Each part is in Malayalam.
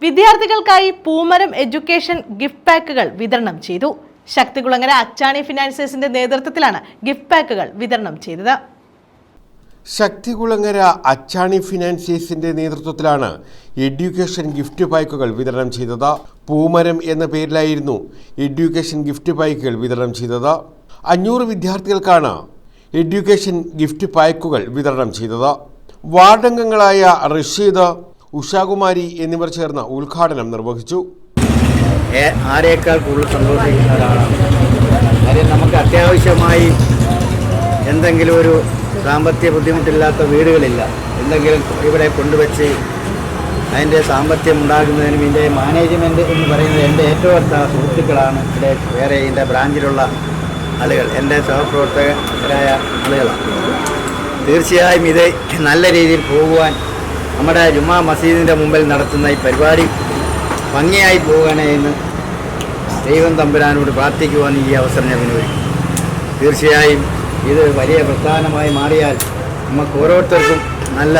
വിദ്യാർത്ഥികൾക്കായി പൂമരം എഡ്യൂക്കേഷൻ ഗിഫ്റ്റ് പാക്കുകൾ വിതരണം ചെയ്തു. ശക്തികുളങ്ങര അച്ചാണി ഫിനാൻസേഴ്സിന്റെ നേതൃത്വത്തിലാണ് ഗിഫ്റ്റ് പാക്കുകൾ വിതരണം ചെയ്തത്. ശക്തികുളങ്ങര അച്ചാണി ഫിനാൻസേഴ്സിന്റെ നേതൃത്വത്തിലാണ് എഡ്യൂക്കേഷൻ ഗിഫ്റ്റ് പാക്കുകൾ വിതരണം ചെയ്തത്. പൂമരം എന്ന പേരിലായിരുന്നു എഡ്യൂക്കേഷൻ ഗിഫ്റ്റ് പാക്കുകൾ വിതരണം ചെയ്തത്. 500 വിദ്യാർത്ഥികൾക്കാണ് എഡ്യൂക്കേഷൻ ഗിഫ്റ്റ് പാക്കുകൾ വിതരണം ചെയ്തത്. വാർഡംഗങ്ങളായ റഷീദ്, ഉഷാകുമാരി എന്നിവർ ചേർന്ന് ഉദ്ഘാടനം നിർവഹിച്ചു. ആരേക്കാൾ കൂടുതൽ സന്തോഷിക്കുന്ന ഒരാളാണ്. കാര്യം നമുക്ക് അത്യാവശ്യമായി എന്തെങ്കിലും ഒരു സാമ്പത്തിക ബുദ്ധിമുട്ടില്ലാത്ത വീടുകളില്ല, എന്തെങ്കിലും ഇവിടെ കൊണ്ടുവച്ച് അതിൻ്റെ സാമ്പത്തികം ഉണ്ടാകുന്നതിനും ഇതിൻ്റെ മാനേജ്മെൻറ്റ് എന്ന് പറയുന്നത് എൻ്റെ ഏറ്റവും അടുത്ത സുഹൃത്തുക്കളാണ്. ഇവിടെ വേറെ ഇതിൻ്റെ ബ്രാഞ്ചിലുള്ള ആളുകൾ എൻ്റെ സഹപ്രവർത്തകരായ ആളുകളാണ്. തീർച്ചയായും ഇത് നല്ല രീതിയിൽ പോകുവാൻ നമ്മുടെ ജുമാ മസ്ജിദിൻ്റെ മുമ്പിൽ നടത്തുന്ന ഈ പരിപാടി ഭംഗിയായി പോകണേ എന്ന് ദൈവം തമ്പുരാനോട് പ്രാർത്ഥിക്കുവാൻ ഈ അവസരം ഞാൻ വിനിയോഗിക്കും. തീർച്ചയായും ഇത് വലിയ പ്രസ്ഥാനമായി മാറിയാൽ നമുക്ക് ഓരോരുത്തർക്കും നല്ല,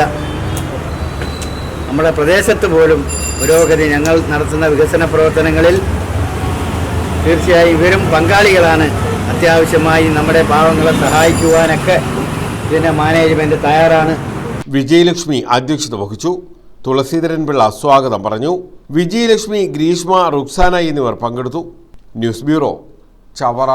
നമ്മുടെ പ്രദേശത്ത് പോലും പുരോഗതി, ഞങ്ങൾ നടത്തുന്ന വികസന പ്രവർത്തനങ്ങളിൽ തീർച്ചയായും ഇവരും പങ്കാളികളാണ്. അത്യാവശ്യമായി നമ്മുടെ പാവങ്ങളെ സഹായിക്കുവാനൊക്കെ ഇതിൻ്റെ മാനേജ്മെൻറ്റ് തയ്യാറാണ്. വിജയലക്ഷ്മി അധ്യക്ഷത വഹിച്ചു. തുളസീധരൻ പിള്ള സ്വാഗതം പറഞ്ഞു. വിജയലക്ഷ്മി, ഗ്രീഷ്മ, റുക്സാന എന്നിവർ പങ്കെടുത്തു. News bureau, Chavara.